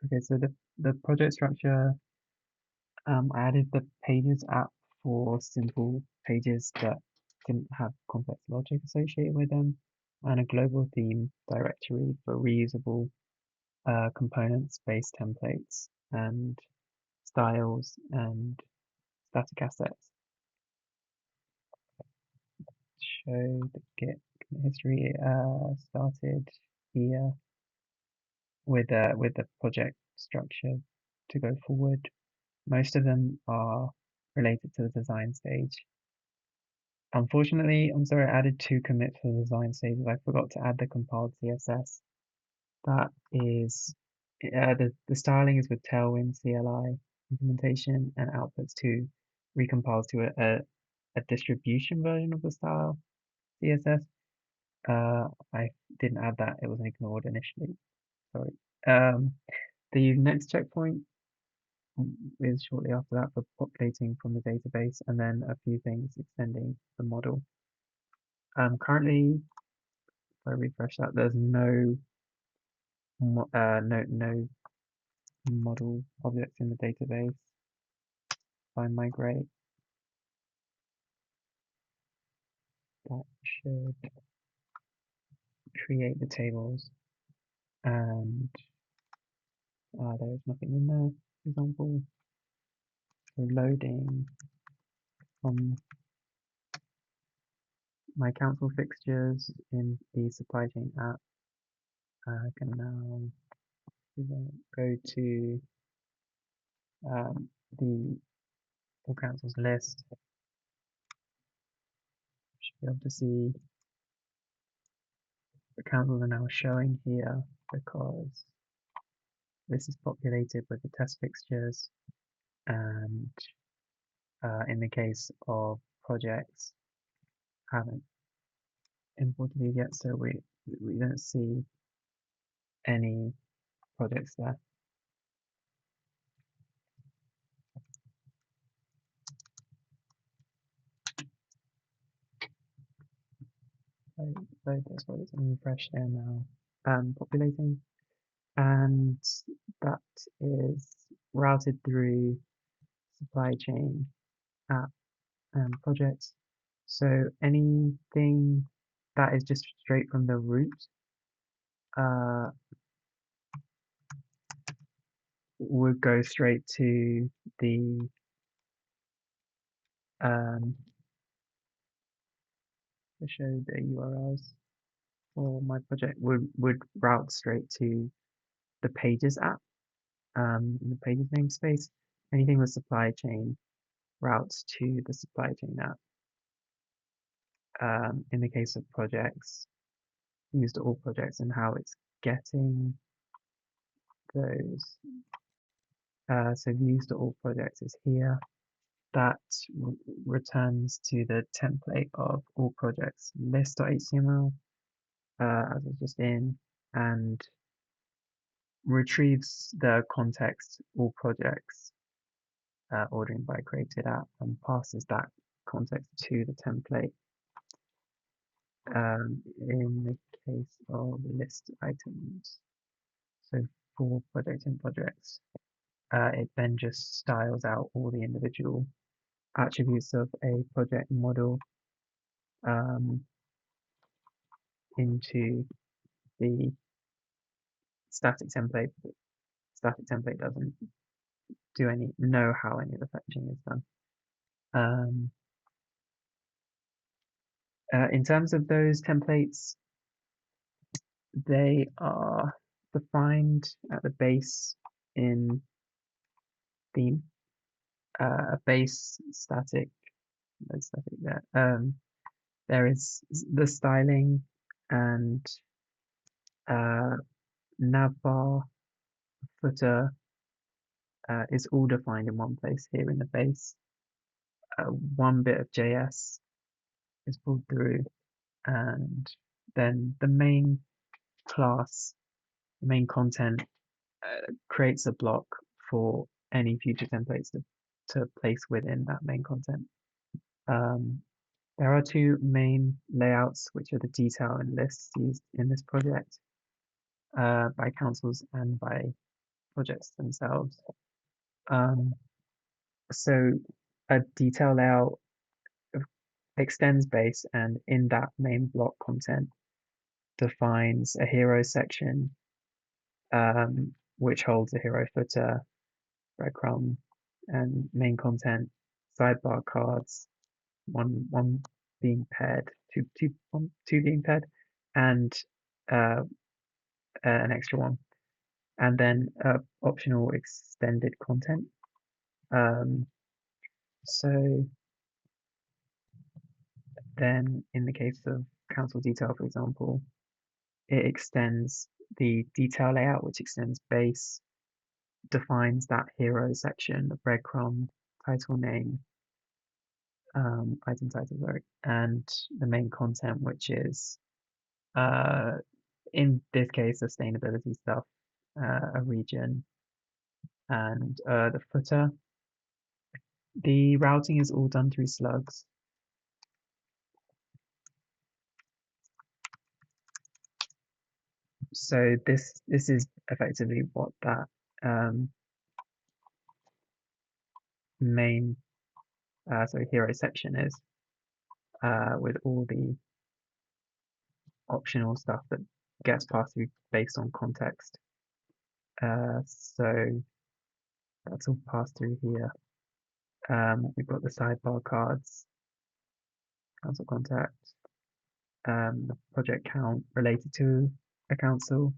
Okay, so the project structure, I added the Pages app for simple pages that didn't have complex logic associated with them, and a global theme directory for reusable components-based templates and styles and static assets. Show the Git history. Started here with the project structure to go forward. Most of them are related to the design stage. Unfortunately, I'm sorry, I added 2 commits for the design stages. I forgot to add the compiled CSS. That is, the styling is with Tailwind CLI implementation, and outputs to recompiles to a distribution version of the style CSS. I didn't add that, it wasn't ignored initially. Sorry. The next checkpoint is shortly after that for populating from the database, and then a few things extending the model. Currently, if I refresh that, there's no model objects in the database. If I migrate, that should create the tables, and there's nothing in there, for example. So loading from my council fixtures in the supply chain app. I can now go to the all councils list. Should be able to see the councils are now showing here because this is populated with the test fixtures, and in the case of projects, haven't imported these yet, so we don't see any projects there. So that's what it's refresh there now, populating, and that is routed through supply chain app and projects. So anything that is just straight from the root would go straight to the to show the URLs for my project would route straight to the Pages app in the Pages namespace. Anything with supply chain routes to the supply chain app. In the case of projects, used all projects, and how it's getting those. So views to all projects is here. That returns to the template of all projects list.html, as I was just in, and retrieves the context all projects ordering by created app, and passes that context to the template. In the case of list items, so for project and projects, it then just styles out all the individual attributes of a project model into the static template. But static template doesn't know how any of the fetching is done. In terms of those templates, they are defined at the base in theme, a base static, no static there. There is the styling and navbar, footer is all defined in one place here in the base. One bit of JS is pulled through, and then the main class, the main content, creates a block for any future templates to place within that main content. There are 2 main layouts, which are the detail and lists used in this project by councils and by projects themselves. So a detail layout extends base, and in that main block content defines a hero section, which holds a hero footer, breadcrumb, and main content, sidebar cards, one being paired, two being paired, and an extra one, and then optional extended content. So then in the case of council detail, for example, it extends the detail layout, which extends base, defines that hero section, the breadcrumb, title name, item title, sorry, and the main content, which is in this case sustainability stuff, a region, and the footer. The routing is all done through slugs. So this is effectively what that main hero section is, with all the optional stuff that gets passed through based on context. So that's all passed through here. We've got the sidebar cards, council contact, the project count related to a council,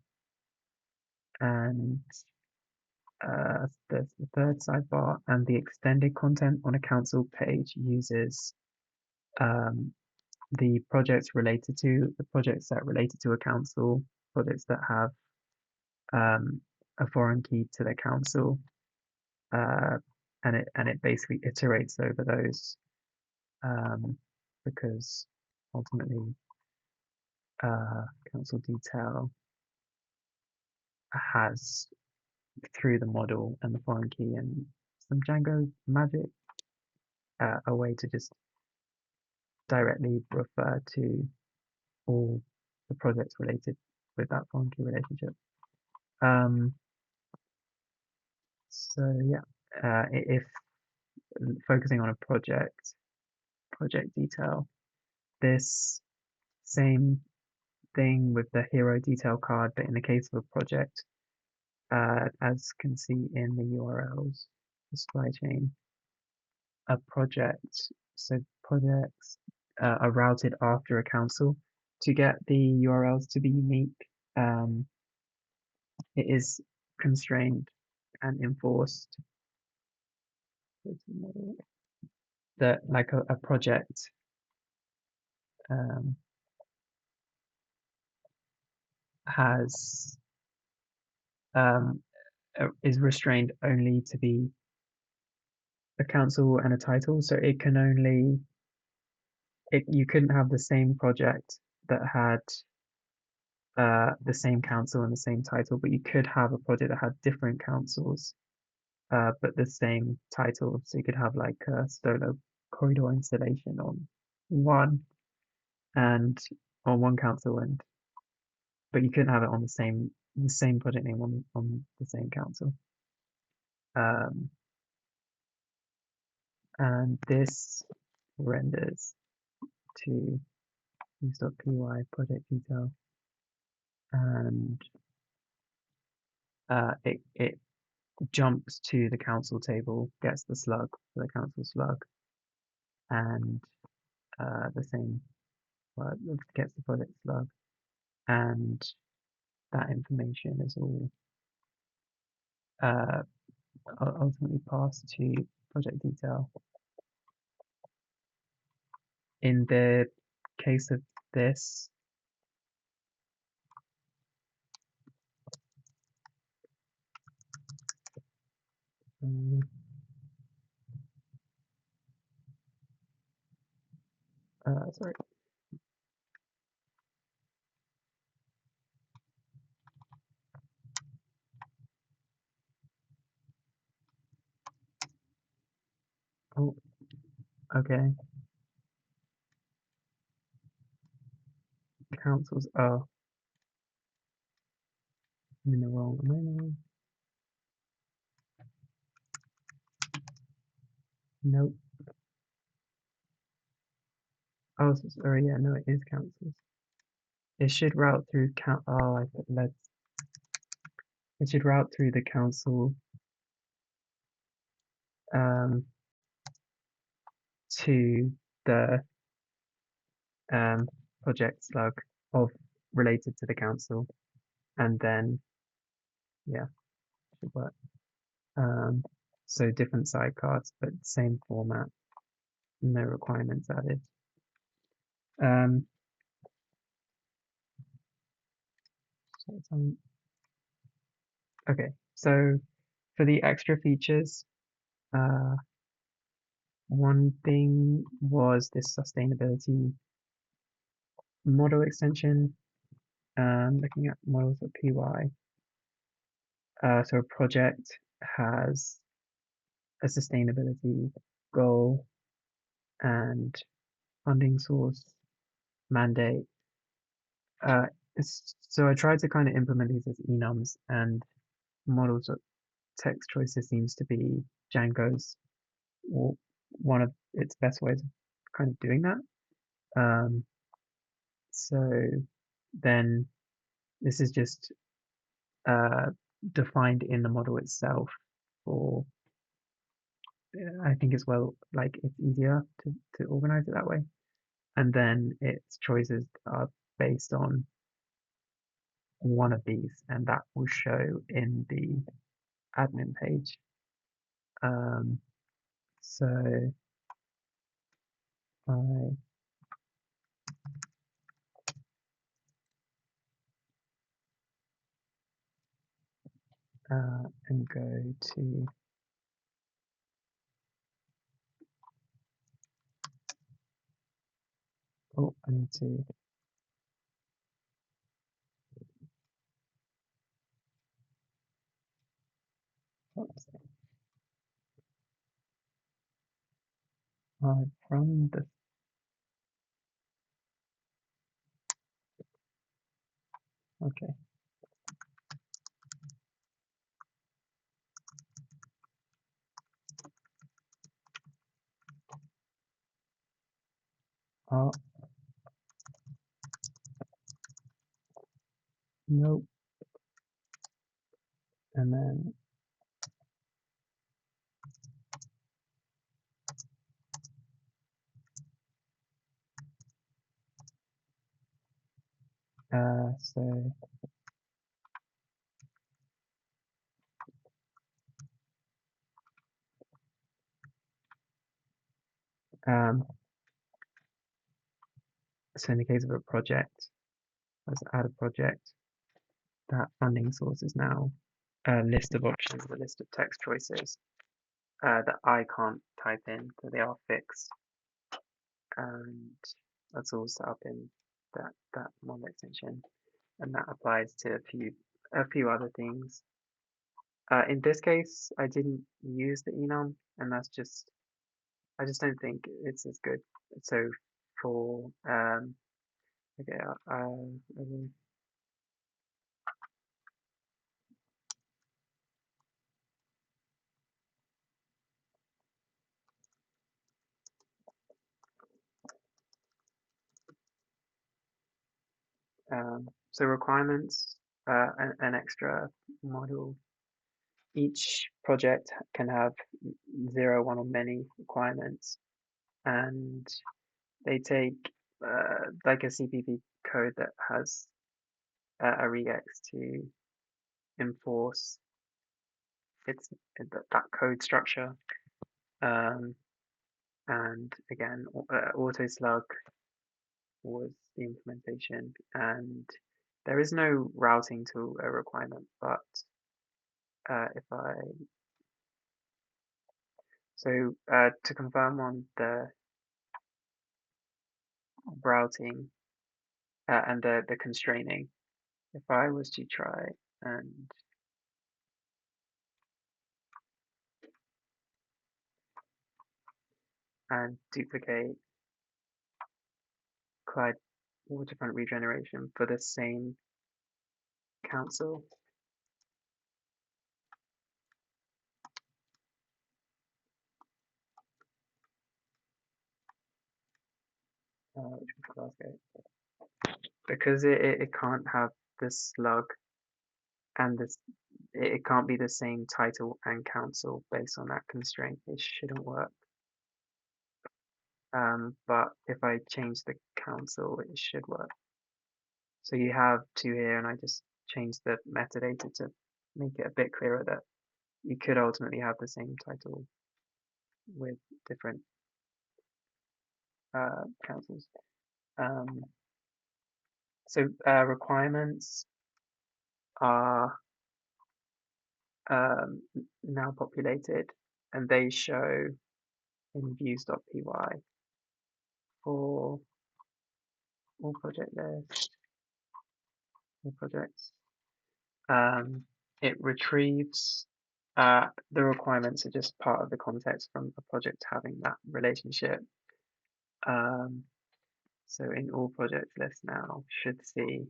and there's the third sidebar, and the extended content on a council page uses the projects that related to a council, projects that have a foreign key to the council, and it basically iterates over those, because ultimately council detail has, through the model and the foreign key and some Django magic, a way to just directly refer to all the projects related with that foreign key relationship. So yeah, if focusing on a project detail, this same thing with the hero detail card, but in the case of a project, as can see in the URLs, the supply chain, a project, so projects are routed after a council. To get the URLs to be unique, it is constrained and enforced that like a project has is restrained only to be a council and a title, so it can only you couldn't have the same project that had the same council and the same title, but you could have a project that had different councils, but the same title. So you could have like a Stolo corridor installation on one and on one council, and but you couldn't have it on the same project name on the same council. And this renders to use.py project detail, and it jumps to the council table, gets the slug for the council slug, and the same, well, it gets the project slug, and that information is all ultimately passed to project detail. In the case of this, sorry. Oh, okay. Councils are, I'm in the wrong, am I in the wrong? Nope. Oh, sorry, yeah, no, it is councils. It should route through I put let's. It should route through the council um, to the project slug of related to the council, and then yeah, should work. So different sidecards, but same format, no requirements added. Um, okay, so for the extra features, one thing was this sustainability model extension. Looking at models.py. So a project has a sustainability goal and funding source mandate. Uh, so I tried to kind of implement these as enums, and models.text choices seems to be Django's or one of its best ways of kind of doing that. So then this is just uh, defined in the model itself for I think as well, like it's easier to organize it that way. And then its choices are based on one of these, and that will show in the admin page. Um, so I and go to I need to oops, from the okay. Oh nope, and then so um so in the case of a project, let's add a project. That funding source is now a list of options, a list of text choices that I can't type in, so they are fixed, and that's all set up in that model extension, and that applies to a few other things. In this case, I didn't use the enum, and that's just I just don't think it's as good. So for okay, so requirements, an extra model. Each project can have 0, 1, or many requirements, and they take like a CPP code that has a regex to enforce its that code structure. Um, and again, AutoSlug was the implementation, and there is no routing to a requirement, but if I to confirm on the routing and the constraining, if I was to try and duplicate Clyde waterfront regeneration for the same council, which was Glasgow, because it can't have the slug and this, it can't be the same title and council based on that constraint. It shouldn't work. But if I change the council, it should work. So you have two here, and I just changed the metadata to make it a bit clearer that you could ultimately have the same title with different councils. So requirements are now populated, and they show in views.py for all project lists, all projects. It retrieves the requirements are just part of the context from a project having that relationship. So in all project lists now should see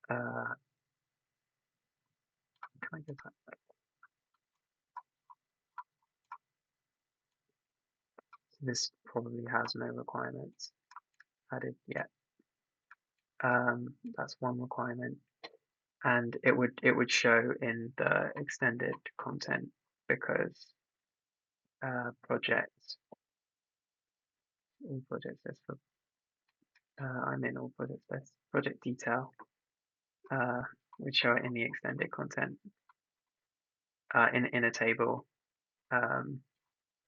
can I go back? So this probably has no requirements added yet. That's one requirement, and it would show in the extended content because projects, all projects list for I'm in all projects list, project detail would show it in the extended content in a table.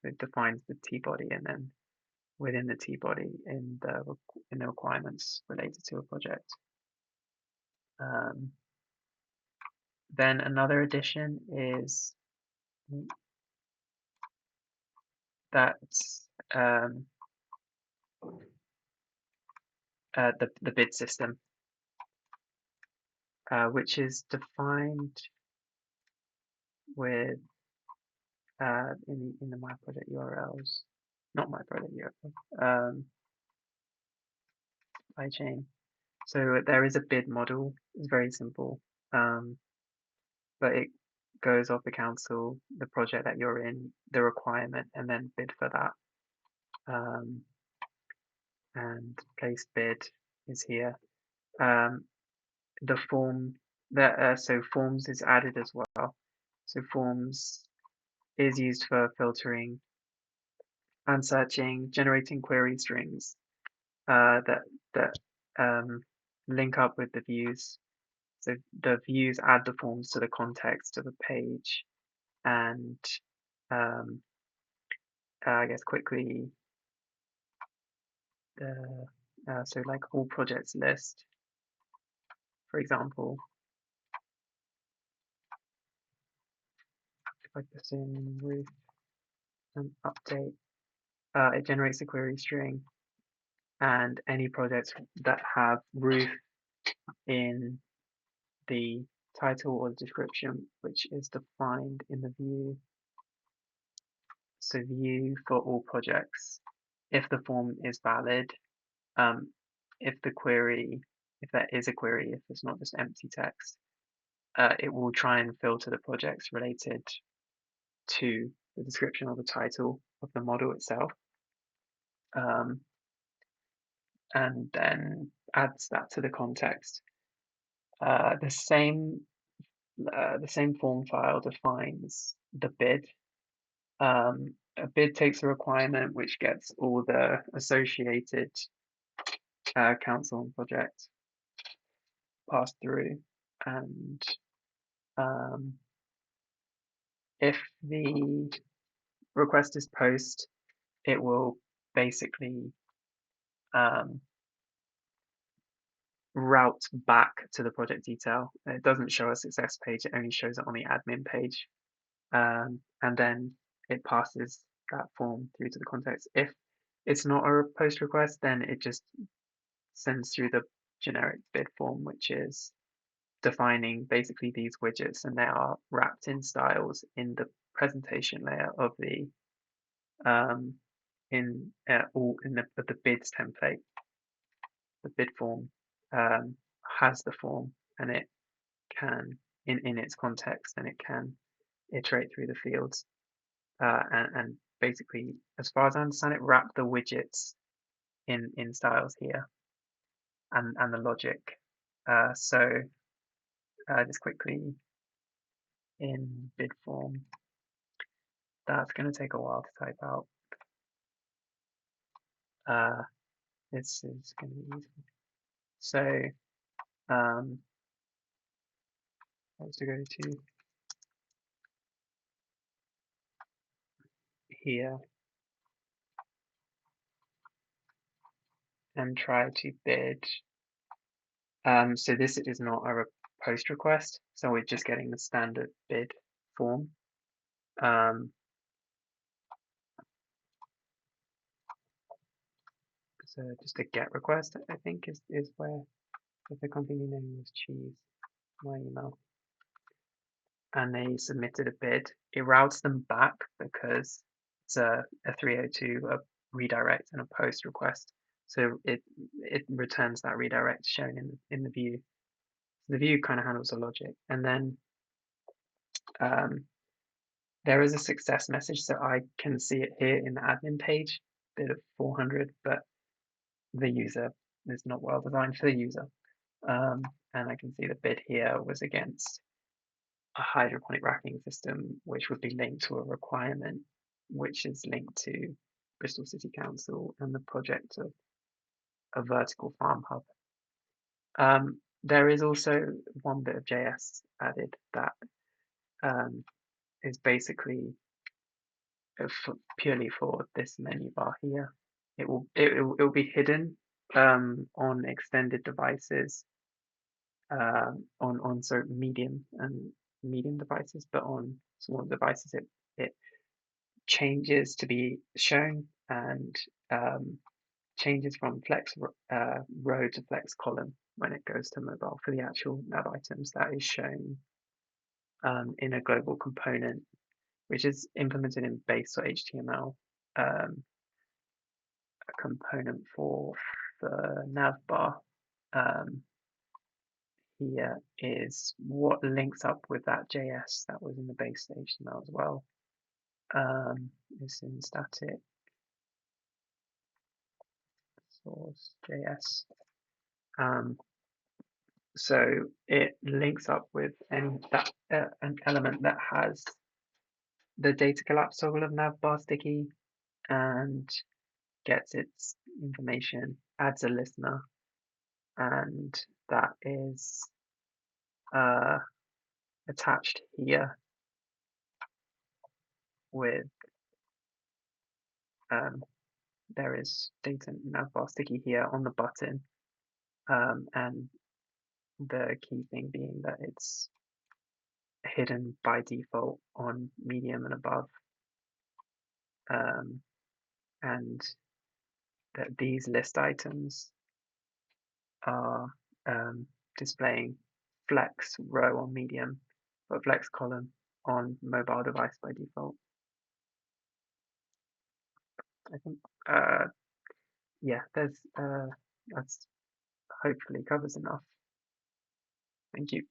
It defines the T body, and then within the T body in the requirements related to a project. Then another addition is that the bid system, which is defined with in the my project URLs, not my project URL, supply chain. So there is a bid model. It's very simple, but it goes off the council, the project that you're in, the requirement, and then bid for that. And place bid is here. The form that so forms is added as well. So forms is used for filtering and searching, generating query strings that link up with the views. So the views add the forms to the context of a page, and I guess quickly the so like all projects list, for example. If I put in roof and update, it generates a query string, and any projects that have roof in the title or description, which is defined in the view. So view for all projects, if the form is valid, if the query, if there is a query, if it's not just empty text, it will try and filter the projects related to the description or the title of the model itself, and then adds that to the context. The same form file defines the bid. A bid takes a requirement which gets all the associated council and project passed through, and if the request is post, it will basically route back to the project detail. It doesn't show a success page, it only shows it on the admin page. And then it passes that form through to the context. If it's not a post request, then it just sends through the generic bid form, which is defining basically these widgets, and they are wrapped in styles in the presentation layer of the the bids template. The bid form has the form, and it can in its context, and it can iterate through the fields. and basically, as far as I understand it, wrap the widgets in styles here and the logic. So just quickly in bid form, that's going to take a while to type out. This is going to be useful. So let's go to here and try to bid. So this is not a post request, so we're just getting the standard bid form. So just a get request, I think, is where, if the company name was Cheese, my email, and they submitted a bid, it routes them back because it's a 302, a redirect, and a post request. So it returns that redirect shown in the view. So the view kind of handles the logic, and then there is a success message, so I can see it here in the admin page, bid of 400, but the user is not well designed for the user. And I can see the bid here was against a hydroponic racking system, which would be linked to a requirement, which is linked to Bristol City Council and the project of a vertical farm hub. There is also one bit of JS added that is basically purely for this menu bar here. It will be hidden on extended devices, on sort of medium devices, but on smaller devices it changes to be shown and changes from flex row to flex column when it goes to mobile for the actual nav items. That is shown in a global component, which is implemented in base.html, a component for the nav bar. Here is what links up with that JS that was in the base HTML as well. It's in static source JS. So it links up with an element that has the data collapse toggle of navbar sticky and gets its information, adds a listener, and that is attached here with there is data navbar sticky here on the button, and the key thing being that it's hidden by default on medium and above, and that these list items are displaying flex row on medium, but flex column on mobile device by default. I think, yeah, that's hopefully covers enough. Thank you.